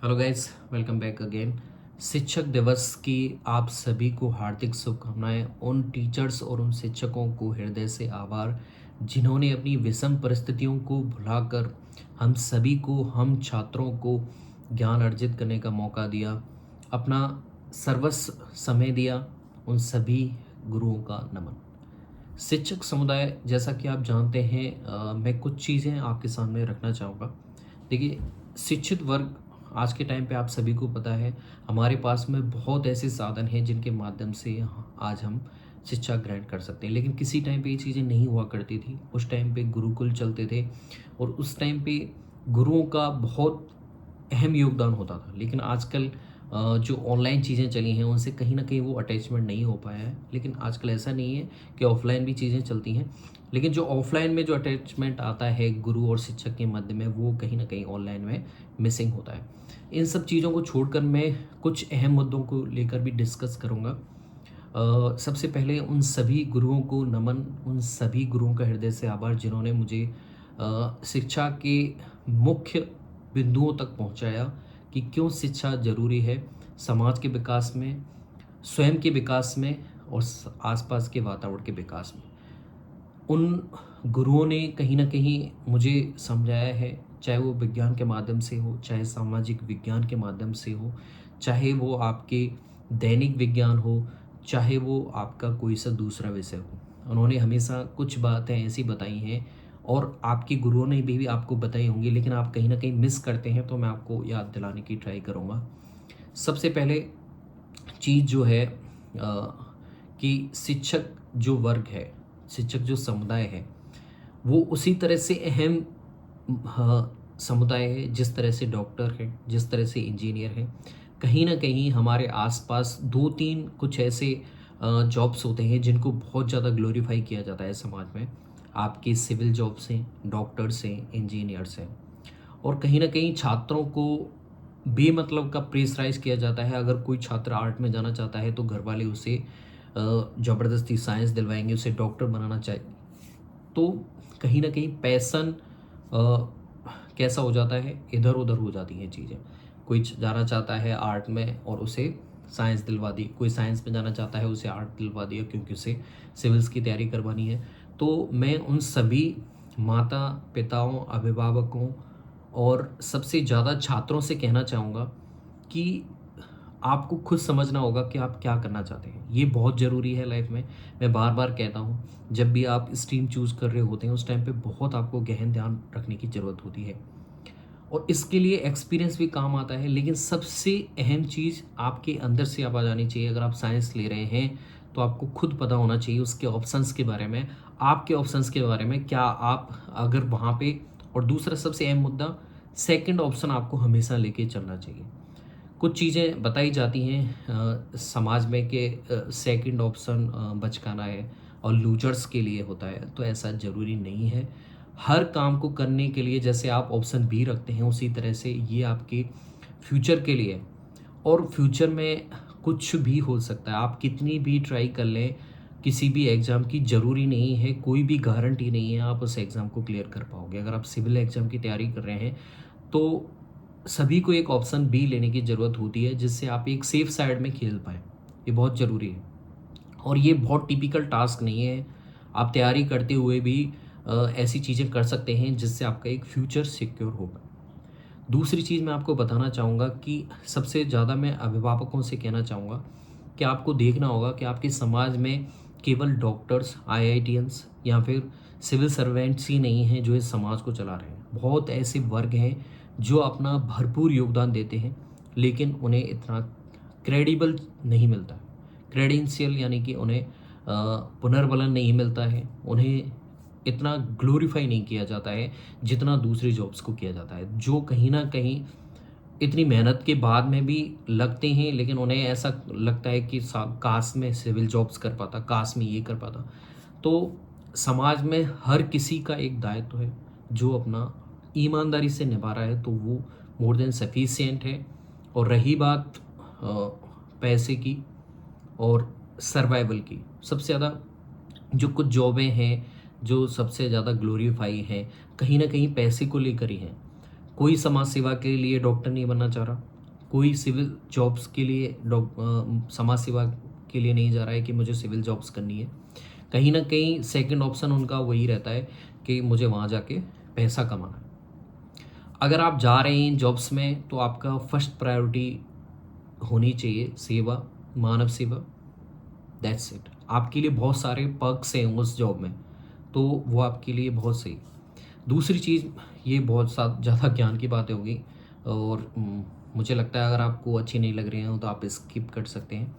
Hello guys, welcome back again. शिक्षक दिवस की आप सभी को हार्दिक शुभकामनाएं। उन टीचर्स और उन शिक्षकों को हृदय से आभार जिन्होंने अपनी विषम परिस्थितियों को भुलाकर हम सभी को, हम छात्रों को ज्ञान अर्जित करने का मौका दिया, अपना सर्वस्व समय दिया। उन सभी गुरुओं का नमन। शिक्षक समुदाय, जैसा कि आप जानते हैं, मैं कुछ चीज़ें आपके सामने रखना चाहूँगा। देखिए, शिक्षित वर्ग आज के टाइम पे आप सभी को पता है, हमारे पास में बहुत ऐसे साधन हैं जिनके माध्यम से आज हम शिक्षा ग्रहण कर सकते हैं। लेकिन किसी टाइम पे ये चीज़ें नहीं हुआ करती थी। उस टाइम पे गुरुकुल चलते थे और उस टाइम पे गुरुओं का बहुत अहम योगदान होता था। लेकिन आजकल जो ऑनलाइन चीज़ें चली हैं उनसे कहीं न कहीं वो अटैचमेंट नहीं हो पाया है। लेकिन आजकल ऐसा नहीं है कि ऑफ़लाइन भी चीज़ें चलती हैं। लेकिन जो ऑफ़लाइन में जो अटैचमेंट आता है गुरु और शिक्षक के मध्य में, वो कहीं न कहीं ऑनलाइन में मिसिंग होता है। इन सब चीज़ों को छोड़कर मैं कुछ अहम मुद्दों को लेकर भी डिस्कस करूँगा। सबसे पहले उन सभी गुरुओं को नमन, उन सभी गुरुओं का हृदय से आभार जिन्होंने मुझे शिक्षा के मुख्य बिंदुओं तक पहुँचाया कि क्यों शिक्षा ज़रूरी है समाज के विकास में, स्वयं के विकास में और आसपास के वातावरण के विकास में। उन गुरुओं ने कहीं न कहीं मुझे समझाया है, चाहे वो विज्ञान के माध्यम से हो, चाहे सामाजिक विज्ञान के माध्यम से हो, चाहे वो आपके दैनिक विज्ञान हो, चाहे वो आपका कोई सा दूसरा विषय हो। उन्होंने हमेशा कुछ बातें ऐसी बताई हैं और आपके गुरुओं ने भी आपको बताई होंगी, लेकिन आप कहीं न कहीं मिस करते हैं, तो मैं आपको याद दिलाने की ट्राई करूँगा। सबसे पहले चीज़ जो है कि शिक्षक जो वर्ग है, शिक्षक जो समुदाय है, वो उसी तरह से अहम समुदाय है जिस तरह से डॉक्टर है, जिस तरह से इंजीनियर है। कहीं न कहीं हमारे आस-पास 2-3 कुछ ऐसे जॉब्स होते हैं जिनको बहुत ज़्यादा ग्लोरीफाई किया जाता है समाज में। आपके सिविल जॉब्स हैं, डॉक्टर्स हैं, इंजीनियर्स हैं। और कहीं न कहीं छात्रों को बेमतलब का प्रेशराइज़ किया जाता है। अगर कोई छात्र आर्ट में जाना चाहता है तो घरवाले उसे ज़बरदस्ती साइंस दिलवाएँगे, उसे डॉक्टर बनाना तो कहीं न कहीं पैशन कैसा हो जाता है, इधर-उधर हो जाती हैं चीज़ें। कोई जाना चाहता है आर्ट में और उसे साइंस दिलवा दी, कोई साइंस में जाना चाहता है उसे आर्ट दिलवा दिया क्योंकि उसे सिविल्स की तैयारी करवानी है। तो मैं उन सभी माता-पिताओं, अभिभावकों और सबसे ज़्यादा छात्रों से कहना चाहूँगा कि आपको खुद समझना होगा कि आप क्या करना चाहते हैं। ये बहुत ज़रूरी है लाइफ में। मैं बार-बार कहता हूँ, जब भी आप स्ट्रीम चूज़ कर रहे होते हैं, उस टाइम पे बहुत आपको गहन ध्यान रखने की ज़रूरत होती है और इसके लिए एक्सपीरियंस भी काम आता है। लेकिन सबसे अहम चीज़ आपके अंदर से आवाज़ आनी चाहिए। अगर आप साइंस ले रहे हैं, तो आपको खुद पता होना चाहिए उसके ऑप्शंस के बारे में, आपके ऑप्शंस के बारे में, क्या आप अगर वहाँ पे। और दूसरा सबसे अहम मुद्दा, सेकंड ऑप्शन आपको हमेशा लेके चलना चाहिए। कुछ चीज़ें बताई जाती हैं समाज में कि सेकंड ऑप्शन बचकाना है और लूजर्स के लिए होता है, तो ऐसा ज़रूरी नहीं है। हर काम को करने के लिए जैसे आप ऑप्शन बी रखते हैं, उसी तरह से ये आपके फ्यूचर के लिए है। और फ्यूचर में कुछ भी हो सकता है, आप कितनी भी ट्राई कर लें, किसी भी एग्ज़ाम की ज़रूरी नहीं है, कोई भी गारंटी नहीं है आप उस एग्ज़ाम को क्लियर कर पाओगे। अगर आप सिविल एग्ज़ाम की तैयारी कर रहे हैं, तो सभी को एक ऑप्शन बी लेने की ज़रूरत होती है जिससे आप एक सेफ साइड में खेल पाएँ। ये बहुत ज़रूरी है और ये बहुत टिपिकल टास्क नहीं है। आप तैयारी करते हुए भी ऐसी चीज़ें कर सकते हैं जिससे आपका एक फ्यूचर सिक्योर होगा। दूसरी चीज़ मैं आपको बताना चाहूँगा कि सबसे ज़्यादा मैं अभिभावकों से कहना चाहूँगा कि आपको देखना होगा कि आपके समाज में केवल डॉक्टर्स, आईआईटियंस या फिर सिविल सर्वेंट्स ही नहीं हैं जो इस समाज को चला रहे हैं। बहुत ऐसे वर्ग हैं जो अपना भरपूर योगदान देते हैं, लेकिन उन्हें इतना क्रेडिबल नहीं मिलता है। क्रेडेंशियल यानी कि उन्हें पुनर्बलन नहीं मिलता है, उन्हें इतना ग्लोरीफाई नहीं किया जाता है जितना दूसरी जॉब्स को किया जाता है, जो कहीं न कहीं इतनी मेहनत के बाद में भी लगते हैं, लेकिन उन्हें ऐसा लगता है कि काश मैं सिविल जॉब्स कर पाता, काश मैं ये कर पाता। तो समाज में हर किसी का एक दायित्व है, जो अपना ईमानदारी से निभा रहा है तो वो मोर देन सफिशिएंट है। और रही बात पैसे की और सर्वाइवल की, सबसे ज़्यादा जो कुछ जॉबें हैं, जो सबसे ज़्यादा ग्लोरीफाई हैं, कहीं न कहीं पैसे को लेकर ही हैं। कोई समाज सेवा के लिए डॉक्टर नहीं बनना चाह रहा, कोई सिविल जॉब्स के लिए समाज सेवा के लिए नहीं जा रहा है कि मुझे सिविल जॉब्स करनी है। कहीं ना कहीं सेकंड ऑप्शन उनका वही रहता है कि मुझे वहाँ जाके पैसा कमाना है। अगर आप जा रहे हैं इन जॉब्स में तो आपका फर्स्ट प्रायोरिटी होनी चाहिए सेवा, मानव सेवा। That's it. आपके लिए बहुत सारे पर्क्स हैं उस जॉब में, तो वो आपके लिए बहुत सही। दूसरी चीज़, ये बहुत ज़्यादा ज्ञान की बातें होगी और मुझे लगता है अगर आपको अच्छी नहीं लग रही हैं तो आप स्किप कर सकते हैं।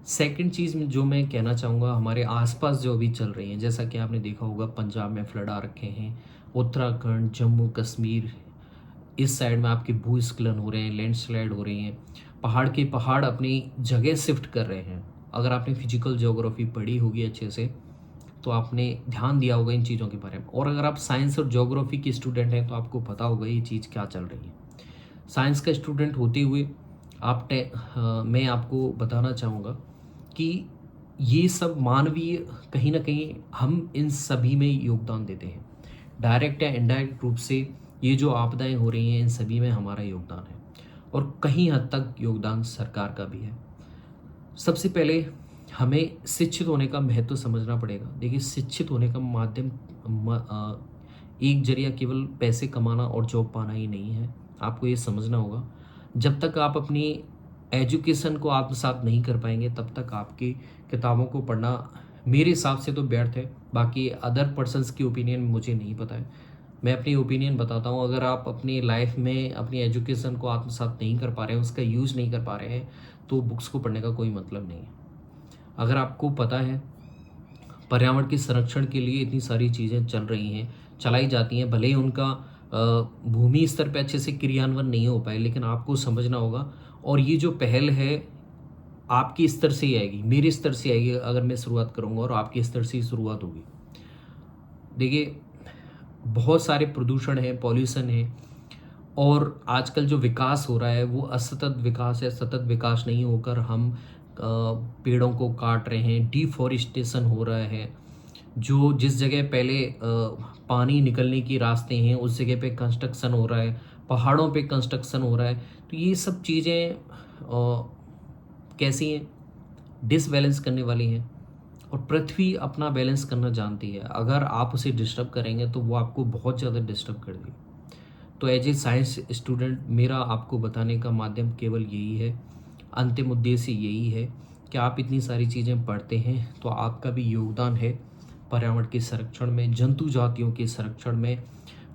सेकंड चीज़ जो मैं कहना चाहूँगा, हमारे आसपास जो अभी चल रही हैं, जैसा कि आपने देखा होगा पंजाब में फ्लड आ रखे हैं, उत्तराखंड, जम्मू कश्मीर, इस साइड में आपके भूस्खलन हो रहे हैं, लैंडस्लाइड हो रही हैं, पहाड़ के पहाड़ अपनी जगह शिफ्ट कर रहे हैं। अगर आपने फिजिकल ज्योग्राफी पढ़ी होगी अच्छे से तो आपने ध्यान दिया होगा इन चीज़ों के बारे में, और अगर आप साइंस और ज्योग्राफी के स्टूडेंट हैं तो आपको पता होगा ये चीज़ क्या चल रही है। साइंस का स्टूडेंट होते हुए मैं आपको बताना चाहूँगा कि ये सब मानवीय, कहीं ना कहीं हम इन सभी में योगदान देते हैं, डायरेक्ट या इनडायरेक्ट रूप से। ये जो आपदाएं हो रही हैं इन सभी में हमारा योगदान है, और कहीं हद तक योगदान सरकार का भी है। सबसे पहले हमें शिक्षित होने का महत्व समझना पड़ेगा। देखिए, शिक्षित होने का माध्यम एक जरिया केवल पैसे कमाना और जॉब पाना ही नहीं है। आपको ये समझना होगा, जब तक आप अपनी एजुकेशन को आत्मसात नहीं कर पाएंगे तब तक आपकी किताबों को पढ़ना मेरे हिसाब से तो व्यर्थ है। बाकी अदर पर्सन्स की ओपिनियन मुझे नहीं पता है, मैं अपनी ओपिनियन बताता हूँ। अगर आप अपनी लाइफ में अपनी एजुकेशन को आत्मसात नहीं कर पा रहे हैं, उसका यूज़ नहीं कर पा रहे हैं, तो बुक्स को पढ़ने का कोई मतलब नहीं है। अगर आपको पता है पर्यावरण के संरक्षण के लिए इतनी सारी चीज़ें चल रही हैं, चलाई जाती हैं, भले ही उनका भूमि स्तर पे अच्छे से क्रियान्वयन नहीं हो पाए, लेकिन आपको समझना होगा। और ये जो पहल है आपके स्तर से ही आएगी, मेरे स्तर से आएगी अगर मैं शुरुआत करूँगा, और आपके स्तर से ही शुरुआत होगी। देखिए, बहुत सारे प्रदूषण है, पॉल्यूशन है, और आजकल जो विकास हो रहा है वो असतत विकास है। सतत विकास नहीं होकर हम पेड़ों को काट रहे हैं, डिफॉरेस्टेशन हो रहा है। जो जिस जगह पहले पानी निकलने की रास्ते हैं उस जगह पे कंस्ट्रक्शन हो रहा है, पहाड़ों पे कंस्ट्रक्शन हो रहा है। तो ये सब चीज़ें कैसी हैं, डिसबैलेंस करने वाली हैं, और पृथ्वी अपना बैलेंस करना जानती है। अगर आप उसे डिस्टर्ब करेंगे तो वो आपको बहुत ज़्यादा डिस्टर्ब कर देगी। तो एज ए साइंस स्टूडेंट मेरा आपको बताने का माध्यम केवल यही है, अंतिम उद्देश्य यही है कि आप इतनी सारी चीज़ें पढ़ते हैं तो आपका भी योगदान है पर्यावरण के संरक्षण में, जंतु जातियों के संरक्षण में,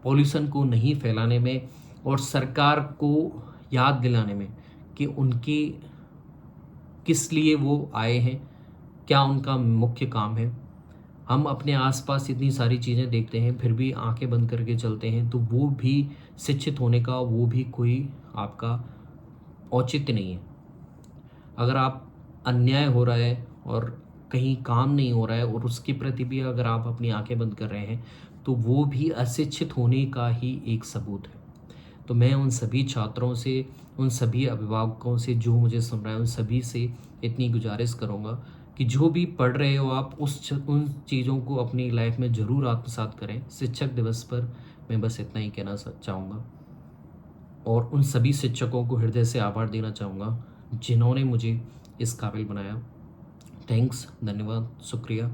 पॉल्यूशन को नहीं फैलाने में, और सरकार को याद दिलाने में कि उनके किस लिए वो आए हैं, क्या उनका मुख्य काम है। हम अपने आसपास इतनी सारी चीज़ें देखते हैं फिर भी आंखें बंद करके चलते हैं, तो वो भी शिक्षित होने का वो भी कोई आपका औचित्य नहीं है। अगर आप अन्याय हो रहा है और कहीं काम नहीं हो रहा है और उसके प्रति भी अगर आप अपनी आंखें बंद कर रहे हैं तो वो भी अशिक्षित होने का ही एक सबूत है। तो मैं उन सभी छात्रों से, उन सभी अभिभावकों से जो मुझे सुन रहे हैं, उन सभी से इतनी गुजारिश करूँगा कि जो भी पढ़ रहे हो आप उन चीज़ों को अपनी लाइफ में ज़रूर आत्मसात करें। शिक्षक दिवस पर मैं बस इतना ही कहना चाहूँगा, और उन सभी शिक्षकों को हृदय से आभार देना चाहूँगा जिन्होंने मुझे इस काबिल बनाया। थैंक्स, धन्यवाद, शुक्रिया।